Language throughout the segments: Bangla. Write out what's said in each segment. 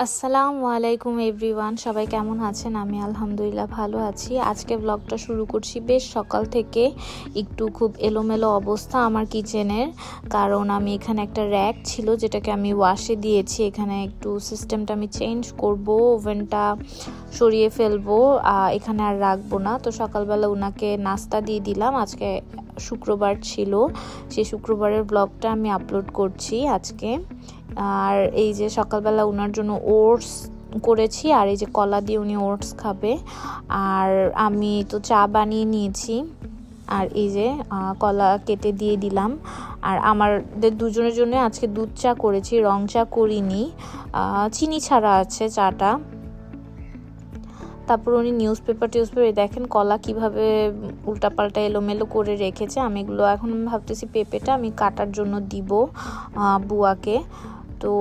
আসসালামু আলাইকুম এভরিওয়ান, সবাই কেমন আছেন? আমি আলহামদুলিল্লাহ ভালো আছি। আজকে ব্লগটা শুরু করছি বেশ সকাল থেকে। একটু খুব এলোমেলো অবস্থা আমার কিচেনের, কারণ আমি এখানে একটা র্যাক ছিল যেটাকে আমি ওয়াশে দিয়েছি। এখানে একটু সিস্টেমটা আমি চেঞ্জ করব, ওভেনটা সরিয়ে ফেলবো, এখানে আর রাখবো না। তো সকালবেলা ওনাকে নাস্তা দিয়ে দিলাম। আজকে শুক্রবার ছিল, সেই শুক্রবারের ব্লগটা আমি আপলোড করছি আজকে। আর এই যে সকালবেলা ওনার জন্য ওটস করেছি, আর এই যে কলা দিয়ে উনি ওটস খাবে। আর আমি তো চা বানিয়ে নিয়েছি, আর এই যে কলা কেটে দিয়ে দিলাম। আর আমাদের দুজনের জন্য আজকে দুধ চা করেছি, রং চা করিনি, চিনি ছাড়া আছে চাটা। তারপর উনি নিউজ পেপার দেখেন কলা কিভাবে উল্টাপাল্টা এলোমেলো করে রেখেছে। আমি এগুলো এখন ভাবতেছি পেঁপেটা আমি কাটার জন্য দিব বুয়াকে, তো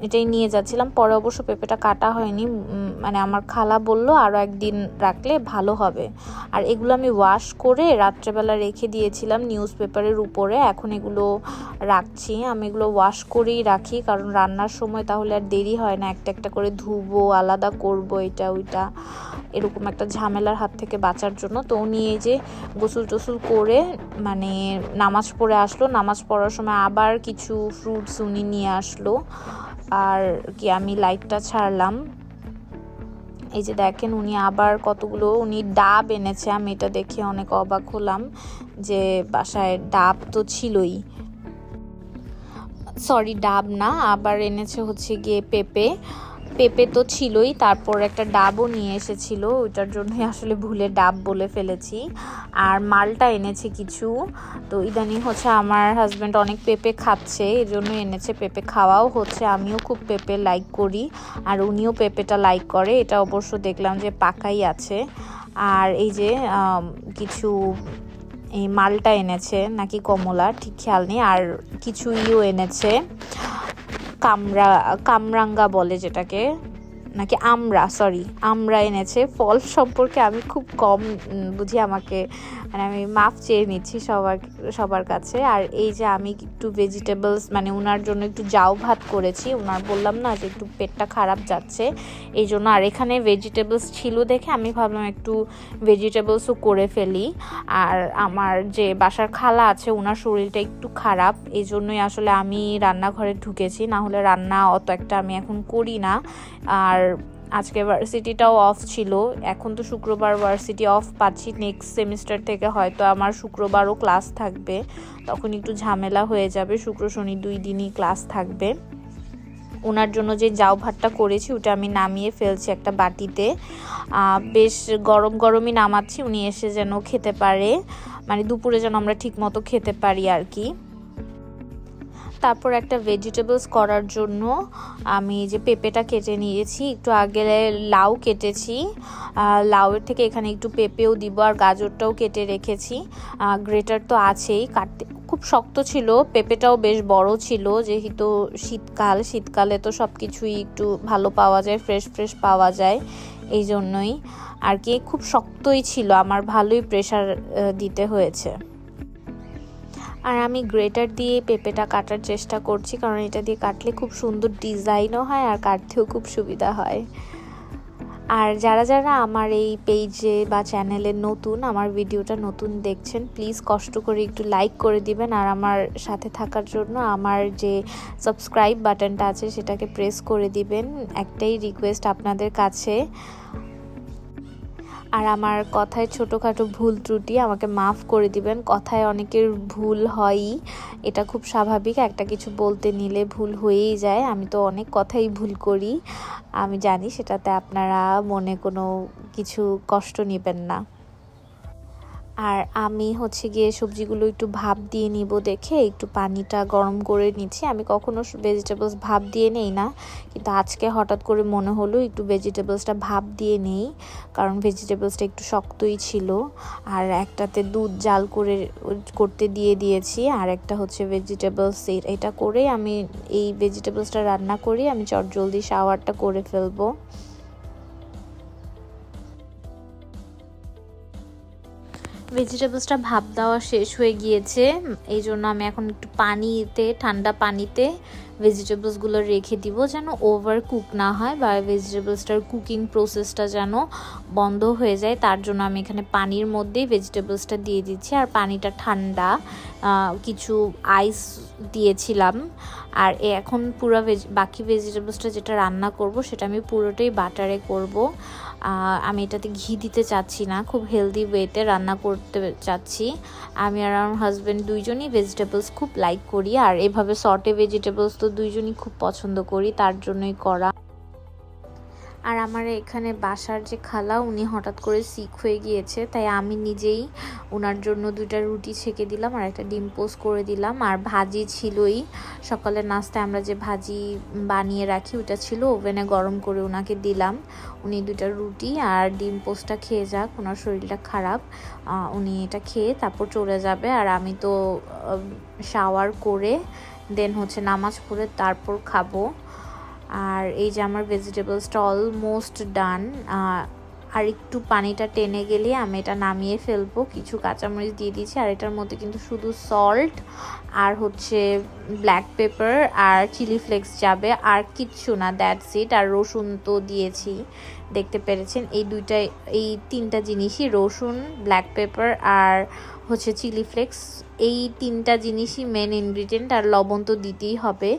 এটাই নিয়ে যাচ্ছিলাম। পরে অবশ্য পেঁপেটা কাটা হয়নি, মানে আমার খালা বলল আরও একদিন রাখলে ভালো হবে। আর এগুলো আমি ওয়াশ করে রাত্রেবেলা রেখে দিয়েছিলাম নিউজ পেপারের উপরে। এখন এগুলো রাখছি, আমি এগুলো ওয়াশ করেই রাখি, কারণ রান্নার সময় তাহলে আর দেরি হয় না, একটা একটা করে ধুবো, আলাদা করব, এটা ওইটা, এরকম একটা ঝামেলার হাত থেকে বাঁচার জন্য। তো উনি এই যে গোসল টোসল করে মানে নামাজ পড়ে আসলো, নামাজ পড়ার সময় আবার কিছু ফ্রুটস উনি নিয়ে আসলো। আর কি আমি লাইটটা ছাড়লাম, এই যে দেখেন উনি আবার কতগুলো উনি ডাব এনেছে। আমি এটা দেখে অনেক অবাক হলাম যে বাসায় ডাব তো ছিলই, সরি ডাব না, আবার এনেছে হচ্ছে গিয়ে পেঁপে তো ছিলই, তারপর একটা ডাবও নিয়ে এসেছিল, ওইটার জন্যই আসলে ভুলে ডাব বলে ফেলেছি। আর মালটা এনেছে কিছু। তো ইদানিং হচ্ছে আমার হাজব্যান্ড অনেক পেঁপে খাচ্ছে, এই জন্য এনেছে, পেঁপে খাওয়াও হচ্ছে। আমিও খুব পেঁপে লাইক করি, আর উনিও পেঁপেটা লাইক করে। এটা অবশ্য দেখলাম যে পাকাই আছে। আর এই যে কিছু এই মালটা এনেছে নাকি কমলা, ঠিক খেয়াল নেই। আর কিছু এনেছে কামরাঙ্গা বলে যেটাকে, নাকি আমরা এনেছে। ফল সম্পর্কে আমি খুব কম বুঝি, আমাকে মানে আমি মাফ চেয়ে নিচ্ছি সবার কাছে। আর এই যে আমি একটু ভেজিটেবলস মানে ওনার জন্য একটু জাউ ভাত করেছি, ওনার বললাম না যে একটু পেটটা খারাপ যাচ্ছে এই জন্য। আর এখানে ভেজিটেবলস ছিল দেখে আমি ভাবলাম একটু ভেজিটেবলসও করে ফেলি। আর আমার যে বাসার খালা আছে ওনার শরীরটা একটু খারাপ, এই জন্যই আসলে আমি রান্নাঘরে ঢুকেছি, না হলে রান্না অত একটা আমি এখন করি না। আর আজকে ভার্সিটিটাও অফ ছিল, এখন তো শুক্রবার ভার্সিটি অফ পাচ্ছি, নেক্সট সেমিস্টার থেকে হয়তো আমার শুক্রবারও ক্লাস থাকবে, তখন একটু ঝামেলা হয়ে যাবে, শুক্র শনি 2 দিনই ক্লাস থাকবে। ওনার জন্য যে জাউ ভাতটা করেছি ওটা আমি নামিয়ে ফেলছি একটা বাটিতে, বেশ গরম গরমই নামাচ্ছি, উনি এসে যেন খেতে পারে, মানে দুপুরে যেন আমরা ঠিক মতো খেতে পারি আর কি। তারপর একটা ভেজিটেবলস করার জন্য আমি যে পেঁপেটা কেটে নিয়েছি, একটু আগে লাউ কেটেছি, লাউয়ের থেকে এখানে একটু পেঁপেও দিব, আর গাজরটাও কেটে রেখেছি। গ্রেটার তো আছেই, কাটতে খুব শক্ত ছিল, পেঁপেটাও বেশ বড় ছিল, যেহেতু শীতকালে তো সব কিছুই একটু ভালো পাওয়া যায়, ফ্রেশ পাওয়া যায়, এই জন্যই আর কি। খুব শক্তই ছিল, আমার ভালোই প্রেশার দিতে হয়েছে। আর আমি গ্রেটার দিয়ে পেঁপেটা কাটার চেষ্টা করছি, কারণ এটা দিয়ে কাটলে খুব সুন্দর ডিজাইনও হয় আর কাটতেও খুব সুবিধা হয়। আর যারা আমার এই পেজে বা চ্যানেলে নতুন, আমার ভিডিওটা নতুন দেখছেন, প্লিজ কষ্ট করে একটু লাইক করে দিবেন। আর আমার সাথে থাকার জন্য আমার যে সাবস্ক্রাইব বাটনটা আছে সেটাকে প্রেস করে দিবেন, একটাই রিকোয়েস্ট আপনাদের কাছে। আর আমার কথায় ছোটোখাটো ভুল ত্রুটি আমাকে মাফ করে দিবেন, কথায় অনেকের ভুল হয়ই, এটা খুব স্বাভাবিক, একটা কিছু বলতে নিলে ভুল হয়েই যায়, আমি তো অনেক কথাই ভুল করি, আমি জানি, সেটাতে আপনারা মনে কোনো কিছু কষ্ট নেবেন না। আর আমি হচ্ছে গিয়ে সবজিগুলো একটু ভাপ দিয়ে নিব দেখে একটু পানিটা গরম করে নিচ্ছি। আমি কখনো ভেজিটেবলস ভাপ দিয়ে নেই না, কিন্তু আজকে হঠাৎ করে মনে হলো একটু ভেজিটেবলসটা ভাপ দিয়ে নেই, কারণ ভেজিটেবলসটা একটু শক্তই ছিল। আর একটাতে দুধ জাল করতে দিয়েছি, আর একটা হচ্ছে ভেজিটেবলস, এটা করে আমি এই ভেজিটেবলসটা রান্না করি, আমি চটজলদি শাওয়ারটা করে ফেলবো। ভেজিটেবলসটা ভাপ দেওয়া শেষ হয়ে গিয়েছে, এই জন্য আমি এখন একটু ঠান্ডা পানিতে ভেজিটেবলসগুলো রেখে দিব যেন ওভার কুক না হয় বা ভেজিটেবলসটার কুকিং প্রসেসটা যেন বন্ধ হয়ে যায়। তার জন্য আমি এখানে পানির মধ্যেই ভেজিটেবলসটা দিয়ে দিচ্ছি। আর পানিটা ঠান্ডা, কিছু আইস দিয়েছিলাম। আর এখন পুরো বাকি ভেজিটেবলসটা যেটা রান্না করব সেটা আমি পুরোটাই বাটারে করব। আমি এটাতে ঘি দিতে চাচ্ছি না, খুব হেলদি ওয়েতে রান্না করতে চাচ্ছি। আমি আর আমার হাজব্যান্ড দুইজনই ভেজিটেবলস খুব লাইক করি, আর এভাবে সটে ভেজিটেবলস তো দুইজনই খুব পছন্দ করি, তার জন্যই করা। আর আমার এখানে বাসার যে খালা উনি হঠাৎ করে সিক হয়ে গিয়েছে, তাই আমি নিজেই ওনার জন্য 2টা রুটি ছেঁকে দিলাম আর একটা ডিম পোস্ট করে দিলাম। আর ভাজি ছিলই, সকালের নাস্তায় আমরা যে ভাজি বানিয়ে রাখি ওটা ছিল, ওভেনে গরম করে ওনাকে দিলাম। উনি 2টা রুটি আর ডিম পোস্টটা খেয়ে যাক, ওনার শরীরটা খারাপ, উনি এটা খেয়ে তারপর চলে যাবে। আর আমি তো শাওয়ার করে দেন হচ্ছে নামাজ পড়ে তারপর খাবো। আর এই যে আমার ভেজিটেবলসটা অলমোস্ট ডান, আর একটু পানিটা টেনে গেলে আমি এটা নামিয়ে ফেলবো। কিছু কাঁচামরিচ দিয়ে দিয়েছি, আর এটার মধ্যে কিন্তু শুধু সল্ট আর হচ্ছে ব্ল্যাক পেপার আর চিলি ফ্লেক্স যাবে, আর কিচ্ছু না, দ্যাটস ইট। আর রসুন তো দিয়েছি, দেখতে পেরেছেন। এই 3টা জিনিসই, রসুন, ব্ল্যাক পেপার আর হচ্ছে চিলি ফ্লেক্স, এই 3টা জিনিসই মেন ইনগ্রিডিয়েন্ট। আর লবণ তো দিতেই হবে।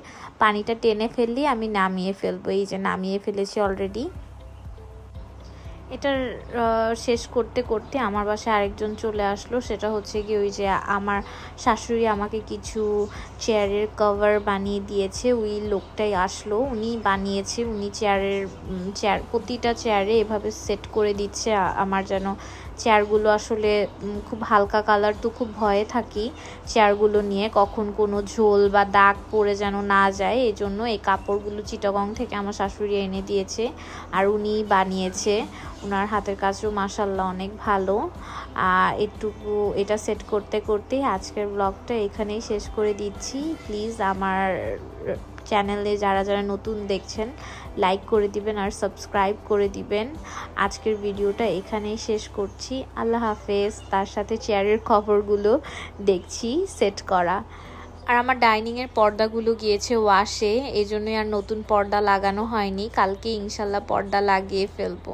পানিটা টেনে ফেললেই আমি নামিয়ে ফেলবো। এই যে নামিয়ে ফেলেছি অলরেডি। এটার শেষ করতে করতে আমার বাসায় আরেকজন চলে আসলো, সেটা হচ্ছে কি ওই যে আমার শাশুড়ি আমাকে কিছু চেয়ারের কভার বানিয়ে দিয়েছে, ওই লোকটাই আসলো, উনি বানিয়েছে। উনি প্রতিটা চেয়ারে এভাবে সেট করে দিচ্ছে আমার, যেন চেয়ারগুলো আসলে খুব হালকা কালার, তো খুব ভয়ে থাকি চেয়ারগুলো নিয়ে কখন কোনো ঝোল বা দাগ পড়ে যেন না যায়। এই জন্য এই কাপড়গুলো চিটাগং থেকে আমার শাশুড়ি এনে দিয়েছে আর উনি বানিয়েছে। ওনার হাতের কাজও মাশাআল্লাহ অনেক ভালো। এটা সেট করতে করতেই আজকের ব্লগটা এখানেই শেষ করে দিচ্ছি। প্লিজ আমার চ্যানেলে যারা যারা নতুন দেখছেন লাইক করে দিবেন আর সাবস্ক্রাইব করে দিবেন। আজকের ভিডিওটা এখানেই শেষ করছি। আল্লাহ হাফেজ। তার সাথে চেয়ারের কভারগুলো দেখছি সেট করা। আর আমার ডাইনিংয়ের পর্দাগুলো গিয়েছে ওয়াশে, এই জন্যই আর নতুন পর্দা লাগানো হয়নি। কালকে ইনশাল্লাহ পর্দা লাগিয়ে ফেলবো।